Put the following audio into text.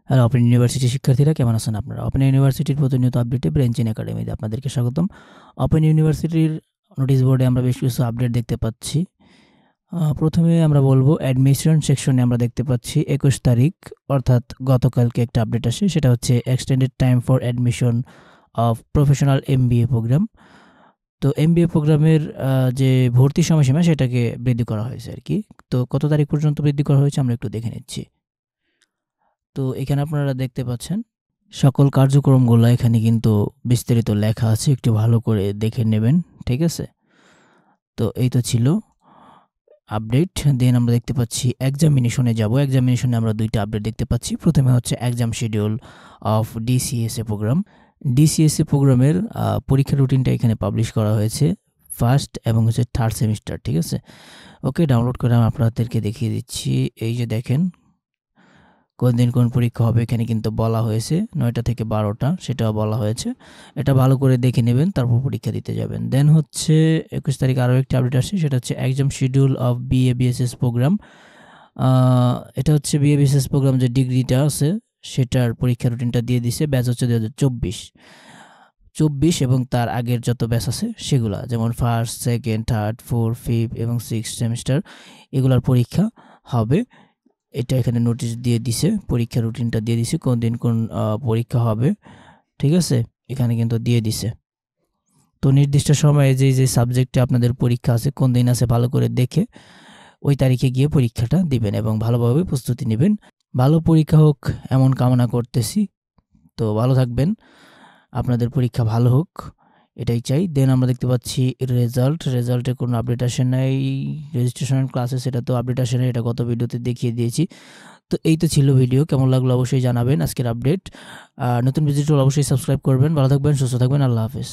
Hello open university শিক্ষার্থীরা কেমন আছেন আপনারা? ওপেন ইউনিভার্সিটির প্রতিনিয়ত আপডেটে ব্রেঞ্চিন একাডেমিতে আপনাদেরকে স্বাগতম। ওপেন ইউনিভার্সিটির নোটিশ বোর্ডে আমরা বেশ কিছু আপডেট দেখতে পাচ্ছি। প্রথমে আমরা বলবো অ্যাডমিশন সেকশনে আমরা দেখতে পাচ্ছি 21 তারিখ অর্থাৎ গতকালকে একটা আপডেট আসে, সেটা হচ্ছে extended time for admission of professional MBA programme. তো এমবিএ প্রোগ্রামের যে ভর্তি সময়সীমা সেটাকে বৃদ্ধি করা হয়েছে আর কি। তো কত তারিখ পর্যন্ত বৃদ্ধি করা হয়েছে আমরা একটু দেখে নিচ্ছি। তো এখানে আপনারা দেখতে পাচ্ছেন সকল কার্যক্রমগুলো এখানে কিন্তু বিস্তারিত লেখা আছে, একটু ভালো করে দেখে নেবেন, ঠিক আছে? তো এই তো ছিল আপডেট। দেন আমরা দেখতে পাচ্ছি এক্সামিনেশনে যাব। এক্সামিনেশনে আমরা দুইটা আপডেট দেখতে পাচ্ছি। প্রথমে হচ্ছে এক্সাম শিডিউল অফ ডিসিএসএ প্রোগ্রাম। ডিসিএসএ প্রোগ্রামের পরীক্ষার রুটিনটা এখানে পাবলিশ করা হয়েছে, ফার্স্ট এবং হচ্ছে থার্ড সেমিস্টার, ঠিক আছে? ওকে, ডাউনলোড করে আমি আপনাদেরকে দেখিয়ে দিচ্ছি। এই যে দেখেন কোন দিন কোন পরীক্ষা হবে এখানে কিন্তু বলা হয়েছে, 9টা থেকে 12টা সেটাও বলা হয়েছে। এটা ভালো করে দেখে নেবেন, তারপর পরীক্ষা দিতে যাবেন। দেন হচ্ছে 21 তারিখ আরও একটি আপডেট আসছে, সেটা হচ্ছে exam schedule of BA BSS programme. এটা হচ্ছে বিএ বিএসএস প্রোগ্রাম যে ডিগ্রিটা আছে সেটার পরীক্ষা রুটিনটা দিয়ে দিছে। ব্যাচ হচ্ছে 2024 এবং তার আগের যত ব্যাচ আছে সেগুলা, যেমন first, second, third, fourth, fifth এবং সিক্স সেমিস্টার, এগুলার পরীক্ষা হবে। এটা এখানে নোটিশ দিয়ে দিছে, পরীক্ষার রুটিনটা দিয়ে দিছে, কোন দিন কোন পরীক্ষা হবে, ঠিক আছে? এখানে কিন্তু দিয়ে দিছে। তো নির্দিষ্ট সময়ে যে সাবজেক্টে আপনাদের পরীক্ষা আছে, কোন দিন আছে ভালো করে দেখে ওই তারিখে গিয়ে পরীক্ষাটা দিবেন এবং ভালোভাবে প্রস্তুতি নেবেন। ভালো পরীক্ষা হোক এমন কামনা করতেছি। তো ভালো থাকবেন, আপনাদের পরীক্ষা ভালো হোক এটাই চাই। দেন আমরা দেখতে পাচ্ছি রেজাল্টের কোনো আপডেট আসে নাই। রেজিস্ট্রেশন ক্লাসে সেটা তো আপডেট আসে নাই, এটা গত ভিডিওতে দেখিয়ে দিয়েছি। তো এই তো ছিল ভিডিও, কেমন লাগলো অবশ্যই জানাবেন আজকের আপডেট। নতুন ভিজিটর অবশ্যই সাবস্ক্রাইব করবেন। ভালো থাকবেন, সুস্থ থাকবেন, আল্লাহ হাফেজ।